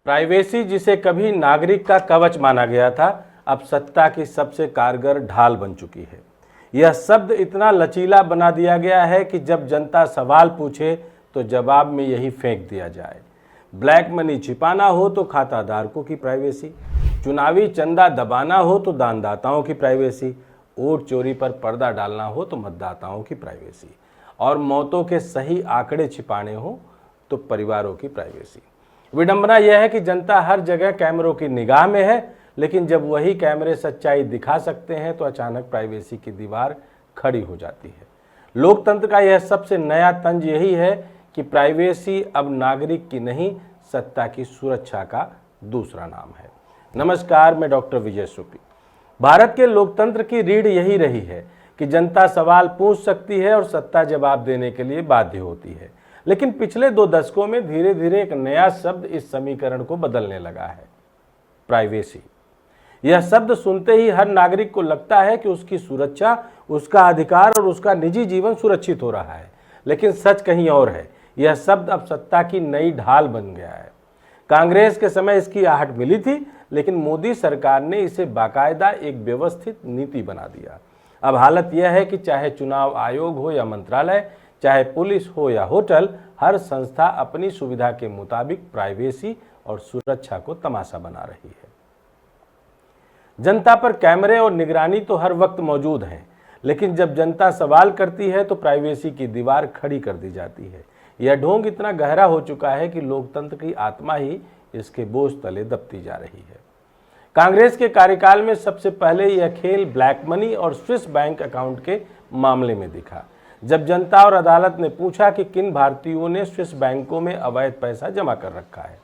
Privacy जिसे कभी नागरिक का कवच माना गया था, अब सत्ता की सबसे कारगर ढाल बन चुकी है। यह शब्द इतना लचीला बना दिया गया है कि जब जनता सवाल पूछे तो जवाब में यही फेंक दिया जाए। ब्लैक मनी छिपाना हो तो खाताधारकों की प्राइवेसी, चुनावी चंदा दबाना हो तो दानदाताओं की प्राइवेसी, वोट चोरी पर पर्दा डालना हो तो मतदाताओं की प्राइवेसी, और मौतों के सही आंकड़े छिपाने हो तो परिवारों की प्राइवेसी। विडंबना यह है कि जनता हर जगह कैमरों की निगाह में है, लेकिन जब वही कैमरे सच्चाई दिखा सकते हैं तो अचानक प्राइवेसी की दीवार खड़ी हो जाती है। लोकतंत्र का यह सबसे नया तंज यही है कि प्राइवेसी अब नागरिक की नहीं, सत्ता की सुरक्षा का दूसरा नाम है। नमस्कार, मैं डॉक्टर विजय सुपी। भारत के लोकतंत्र की रीढ़ यही रही है कि जनता सवाल पूछ सकती है और सत्ता जवाब देने के लिए बाध्य होती है। लेकिन पिछले 2 दशकों में धीरे धीरे एक नया शब्द इस समीकरण को बदलने लगा है, प्राइवेसी। यह शब्द सुनते ही हर नागरिक को लगता है कि उसकी सुरक्षा, उसका अधिकार और उसका निजी जीवन सुरक्षित हो रहा है। लेकिन सच कहीं और है। यह शब्द अब सत्ता की नई ढाल बन गया है। कांग्रेस के समय इसकी आहट मिली थी, लेकिन मोदी सरकार ने इसे बाकायदा एक व्यवस्थित नीति बना दिया। अब हालत यह है कि चाहे चुनाव आयोग हो या मंत्रालय, चाहे पुलिस हो या होटल, हर संस्था अपनी सुविधा के मुताबिक प्राइवेसी और सुरक्षा को तमाशा बना रही है। जनता पर कैमरे और निगरानी तो हर वक्त मौजूद हैं, लेकिन जब जनता सवाल करती है तो प्राइवेसी की दीवार खड़ी कर दी जाती है। यह ढोंग इतना गहरा हो चुका है कि लोकतंत्र की आत्मा ही इसके बोझ तले दबती जा रही है। कांग्रेस के कार्यकाल में सबसे पहले यह खेल ब्लैक मनी और स्विस बैंक अकाउंट के मामले में दिखा। जब जनता और अदालत ने पूछा कि किन भारतीयों ने स्विस बैंकों में अवैध पैसा जमा कर रखा है,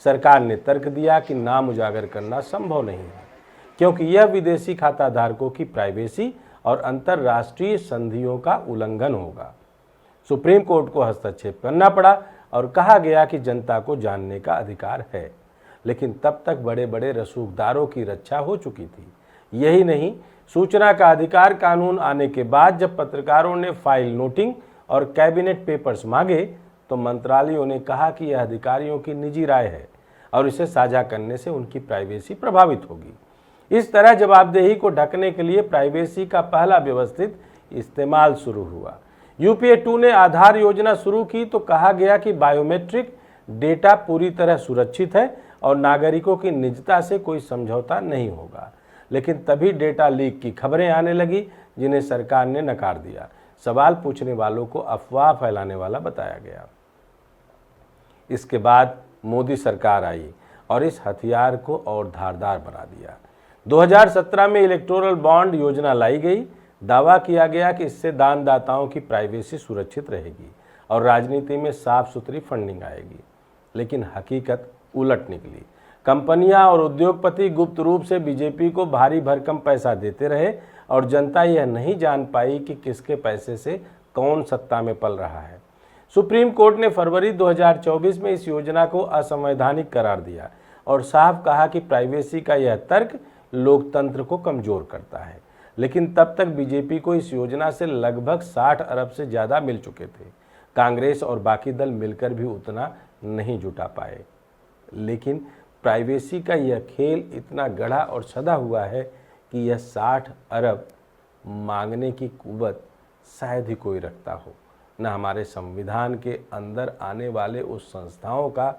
सरकार ने तर्क दिया कि नाम उजागर करना संभव नहीं है, क्योंकि यह विदेशी खाताधारकों की प्राइवेसी और अंतर्राष्ट्रीय संधियों का उल्लंघन होगा। सुप्रीम कोर्ट को हस्तक्षेप करना पड़ा और कहा गया कि जनता को जानने का अधिकार है। लेकिन तब तक बड़े बड़े रसूखदारों की रक्षा हो चुकी थी। यही नहीं, सूचना का अधिकार कानून आने के बाद जब पत्रकारों ने फाइल नोटिंग और कैबिनेट पेपर्स मांगे तो मंत्रालयों ने कहा कि यह अधिकारियों की निजी राय है और इसे साझा करने से उनकी प्राइवेसी प्रभावित होगी। इस तरह जवाबदेही को ढकने के लिए प्राइवेसी का पहला व्यवस्थित इस्तेमाल शुरू हुआ। यूपीए 2 ने आधार योजना शुरू की तो कहा गया कि बायोमेट्रिक डेटा पूरी तरह सुरक्षित है और नागरिकों की निजता से कोई समझौता नहीं होगा। लेकिन तभी डेटा लीक की खबरें आने लगी, जिन्हें सरकार ने नकार दिया। सवाल पूछने वालों को अफवाह फैलाने वाला बताया गया। इसके बाद मोदी सरकार आई और इस हथियार को और धारदार बना दिया। 2017 में इलेक्टोरल बॉन्ड योजना लाई गई। दावा किया गया कि इससे दानदाताओं की प्राइवेसी सुरक्षित रहेगी और राजनीति में साफ सुथरी फंडिंग आएगी। लेकिन हकीकत उलट निकली। कंपनियां और उद्योगपति गुप्त रूप से बीजेपी को भारी भरकम पैसा देते रहे और जनता यह नहीं जान पाई कि किसके पैसे से कौन सत्ता में पल रहा है। सुप्रीम कोर्ट ने फरवरी 2024 में इस योजना को असंवैधानिक करार दिया और साफ कहा कि प्राइवेसी का यह तर्क लोकतंत्र को कमजोर करता है। लेकिन तब तक बीजेपी को इस योजना से लगभग 60 अरब से ज़्यादा मिल चुके थे। कांग्रेस और बाकी दल मिलकर भी उतना नहीं जुटा पाए। लेकिन प्राइवेसी का यह खेल इतना गढ़ा और सधा हुआ है कि यह 60 अरब मांगने की कुव्वत शायद ही कोई रखता हो। न हमारे संविधान के अंदर आने वाले उस संस्थाओं का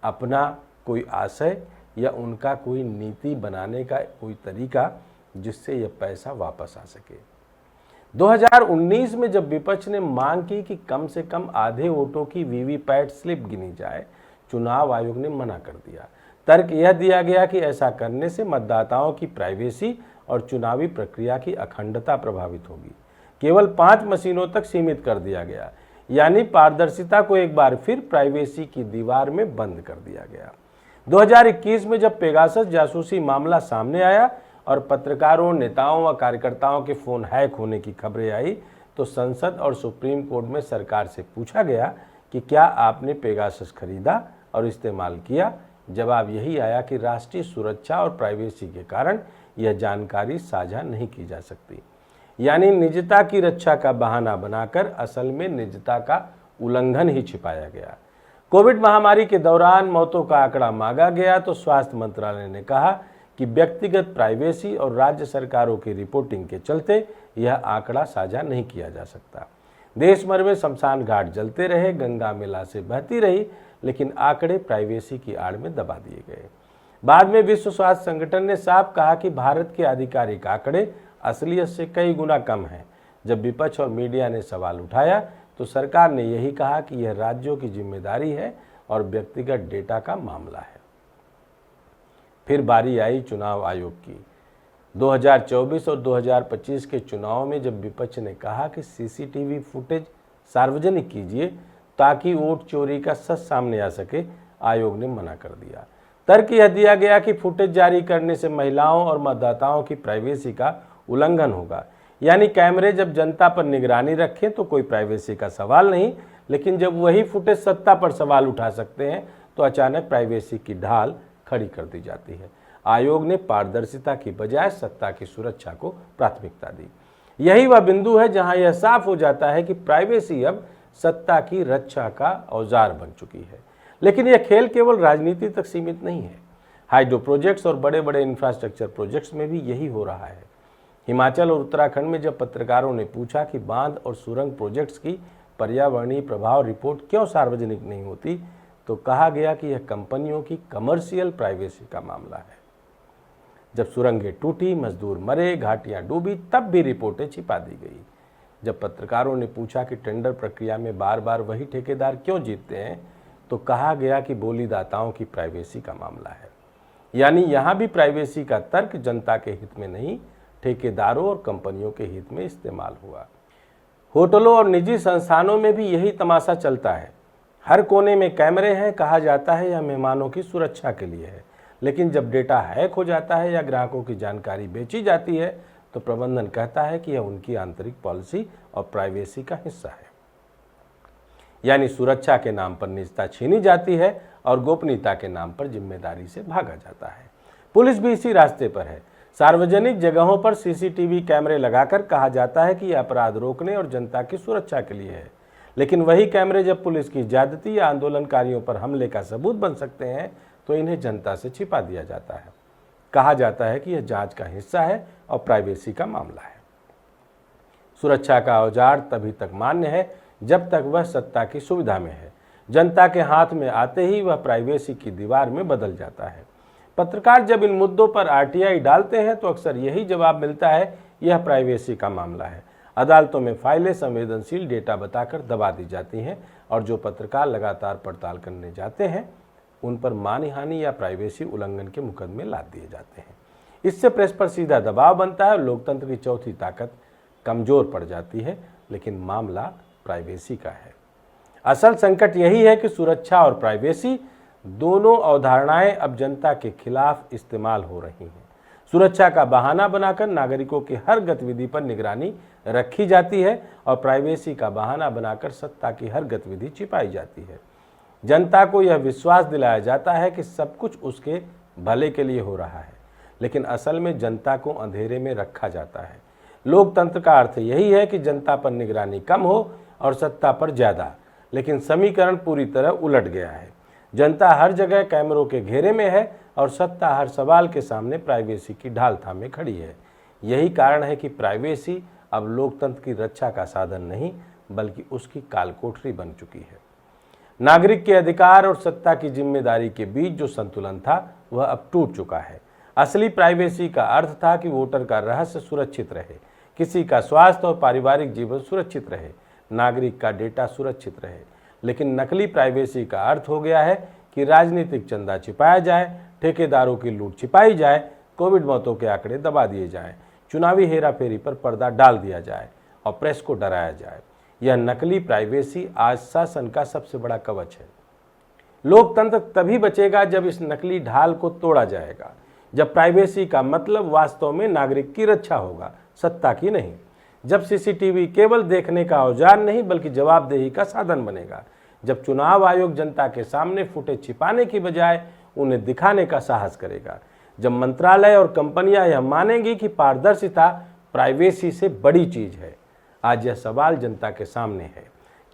अपना कोई आशय या उनका कोई नीति बनाने का कोई तरीका जिससे यह पैसा वापस आ सके। 2019 में जब विपक्ष ने मांग की कि कम से कम आधे वोटों की वीवीपैट स्लिप गिनी जाए, चुनाव आयोग ने मना कर दिया। तर्क यह दिया गया कि ऐसा करने से मतदाताओं की प्राइवेसी और चुनावी प्रक्रिया की अखंडता प्रभावित होगी। केवल 5 मशीनों तक सीमित कर दिया गया, यानी पारदर्शिता को एक बार फिर प्राइवेसी की दीवार में बंद कर दिया गया। 2021 में जब पेगासस जासूसी मामला सामने आया और पत्रकारों, नेताओं व कार्यकर्ताओं के फोन हैक होने की खबरें आई तो संसद और सुप्रीम कोर्ट में सरकार से पूछा गया कि क्या आपने पेगासस खरीदा और इस्तेमाल किया। जवाब यही आया कि राष्ट्रीय सुरक्षा और प्राइवेसी के कारण यह जानकारी साझा नहीं की जा सकती। यानी निजता की रक्षा का बहाना बनाकर असल में निजता का उल्लंघन ही छिपाया गया। कोविड महामारी के दौरान मौतों का आंकड़ा मांगा गया तो स्वास्थ्य मंत्रालय ने कहा कि व्यक्तिगत प्राइवेसी और राज्य सरकारों की रिपोर्टिंग के चलते यह आंकड़ा साझा नहीं किया जा सकता। देश भर में शमशान घाट जलते रहे, गंगा मिला से बहती रही, लेकिन आंकड़े प्राइवेसी की आड़ में दबा दिए गए। बाद में विश्व स्वास्थ्य संगठन ने साफ कहा कि भारत के आधिकारिक आंकड़े असलियत से कई गुना कम हैं। जब विपक्ष और मीडिया ने सवाल उठाया तो सरकार ने यही कहा कि यह राज्यों की जिम्मेदारी है और व्यक्तिगत डेटा का मामला है। फिर बारी आई चुनाव आयोग की। 2024 और 2025 के चुनाव में जब विपक्ष ने कहा कि सीसीटीवी फुटेज सार्वजनिक कीजिए ताकि वोट चोरी का सच सामने आ सके, आयोग ने मना कर दिया। तर्क यह दिया गया कि फुटेज जारी करने से महिलाओं और मतदाताओं की प्राइवेसी का उल्लंघन होगा। यानी कैमरे जब जनता पर निगरानी रखें तो कोई प्राइवेसी का सवाल नहीं, लेकिन जब वही फुटेज सत्ता पर सवाल उठा सकते हैं तो अचानक प्राइवेसी की ढाल खड़ी कर दी जाती है। आयोग ने पारदर्शिता की बजाय सत्ता की सुरक्षा को प्राथमिकता दी। यही वह बिंदु है जहां यह साफ हो जाता है कि प्राइवेसी अब सत्ता की रक्षा का औजार बन चुकी है। लेकिन यह खेल केवल राजनीति तक सीमित नहीं है। हाइड्रो प्रोजेक्ट्स और बड़े बड़े इंफ्रास्ट्रक्चर प्रोजेक्ट्स में भी यही हो रहा है। हिमाचल और उत्तराखंड में जब पत्रकारों ने पूछा कि बांध और सुरंग प्रोजेक्ट्स की पर्यावरणीय प्रभाव रिपोर्ट क्यों सार्वजनिक नहीं होती, तो कहा गया कि यह कंपनियों की कमर्शियल प्राइवेसी का मामला है। जब सुरंगें टूटी, मजदूर मरे, घाटियां डूबी, तब भी रिपोर्टें छिपा दी गई। जब पत्रकारों ने पूछा कि टेंडर प्रक्रिया में बार बार वही ठेकेदार क्यों जीतते हैं, तो कहा गया कि बोलीदाताओं की प्राइवेसी का मामला है। यानी यहां भी प्राइवेसी का तर्क जनता के हित में नहीं, ठेकेदारों और कंपनियों के हित में इस्तेमाल हुआ। होटलों और निजी संस्थानों में भी यही तमाशा चलता है। हर कोने में कैमरे हैं, कहा जाता है यह मेहमानों की सुरक्षा के लिए है, लेकिन जब डेटा हैक हो जाता है या ग्राहकों की जानकारी बेची जाती है तो प्रबंधन कहता है कि यह उनकी आंतरिक पॉलिसी और प्राइवेसी का हिस्सा है। यानी सुरक्षा के नाम पर निजता छीनी जाती है और गोपनीयता के नाम पर जिम्मेदारी से भागा जाता है। पुलिस भी इसी रास्ते पर है। सार्वजनिक जगहों पर सीसीटीवी कैमरे लगाकर कहा जाता है कि यह अपराध रोकने और जनता की सुरक्षा के लिए है, लेकिन वही कैमरे जब पुलिस की ज्यादती या आंदोलनकारियों पर हमले का सबूत बन सकते हैं तो इन्हें जनता से छिपा दिया जाता है। कहा जाता है कि यह जांच का हिस्सा है और प्राइवेसी का मामला है। सुरक्षा का औजार तभी तक मान्य है जब तक वह सत्ता की सुविधा में है। जनता के हाथ में आते ही वह प्राइवेसी की दीवार में बदल जाता है। पत्रकार जब इन मुद्दों पर आरटीआई डालते हैं तो अक्सर यही जवाब मिलता है, यह प्राइवेसी का मामला है। अदालतों में फाइलें संवेदनशील डेटा बताकर दबा दी जाती हैं और जो पत्रकार लगातार पड़ताल करने जाते हैं उन पर मानहानि या प्राइवेसी उल्लंघन के मुकदमे लाद दिए जाते हैं। इससे प्रेस पर सीधा दबाव बनता है और लोकतंत्र की चौथी ताकत कमजोर पड़ जाती है, लेकिन मामला प्राइवेसी का है। असल संकट यही है कि सुरक्षा और प्राइवेसी दोनों अवधारणाएं अब जनता के खिलाफ इस्तेमाल हो रही हैं। सुरक्षा का बहाना बनाकर नागरिकों की हर गतिविधि पर निगरानी रखी जाती है और प्राइवेसी का बहाना बनाकर सत्ता की हर गतिविधि छिपाई जाती है। जनता को यह विश्वास दिलाया जाता है कि सब कुछ उसके भले के लिए हो रहा है, लेकिन असल में जनता को अंधेरे में रखा जाता है। लोकतंत्र का अर्थ यही है कि जनता पर निगरानी कम हो और सत्ता पर ज्यादा, लेकिन समीकरण पूरी तरह उलट गया है। जनता हर जगह कैमरों के घेरे में है और सत्ता हर सवाल के सामने प्राइवेसी की ढाल थामे खड़ी है। यही कारण है कि प्राइवेसी अब लोकतंत्र की रक्षा का साधन नहीं बल्कि उसकी कालकोठरी बन चुकी है। नागरिक के अधिकार और सत्ता की जिम्मेदारी के बीच जो संतुलन था वह अब टूट चुका है। असली प्राइवेसी का अर्थ था कि वोटर का रहस्य सुरक्षित रहे, किसी का स्वास्थ्य और पारिवारिक जीवन सुरक्षित रहे, नागरिक का डेटा सुरक्षित रहे। लेकिन नकली प्राइवेसी का अर्थ हो गया है कि राजनीतिक चंदा छिपाया जाए, ठेकेदारों की लूट छिपाई जाए, कोविड मौतों के आंकड़े दबा दिए जाएं, चुनावी हेराफेरी पर पर्दा डाल दिया जाए और प्रेस को डराया जाए। यह नकली प्राइवेसी आज शासन का सबसे बड़ा कवच है। लोकतंत्र तभी बचेगा जब इस नकली ढाल को तोड़ा जाएगा, जब प्राइवेसी का मतलब वास्तव में नागरिक की रक्षा होगा, सत्ता की नहीं। जब सीसीटीवी केवल देखने का औजार नहीं बल्कि जवाबदेही का साधन बनेगा। जब चुनाव आयोग जनता के सामने फुटेज छिपाने की बजाय उन्हें दिखाने का साहस करेगा। जब मंत्रालय और कंपनियां यह मानेंगी कि पारदर्शिता प्राइवेसी से बड़ी चीज है। आज यह सवाल जनता के सामने है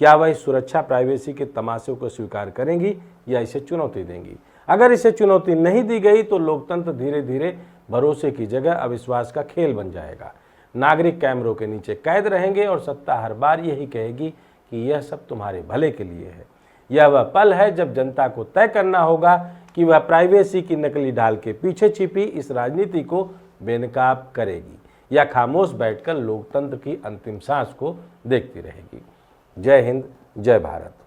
क्या वह इस सुरक्षा प्राइवेसी के तमाशे को स्वीकार करेंगी या इसे चुनौती देंगी? अगर इसे चुनौती नहीं दी गई तो लोकतंत्र धीरे धीरे भरोसे की जगह अविश्वास का खेल बन जाएगा। नागरिक कैमरों के नीचे कैद रहेंगे और सत्ता हर बार यही कहेगी कि यह सब तुम्हारे भले के लिए है। यह वह पल है जब जनता को तय करना होगा कि वह प्राइवेसी की नकली ढाल के पीछे छिपी इस राजनीति को बेनकाब करेगी या खामोश बैठकर लोकतंत्र की अंतिम सांस को देखती रहेगी। जय हिंद, जय भारत।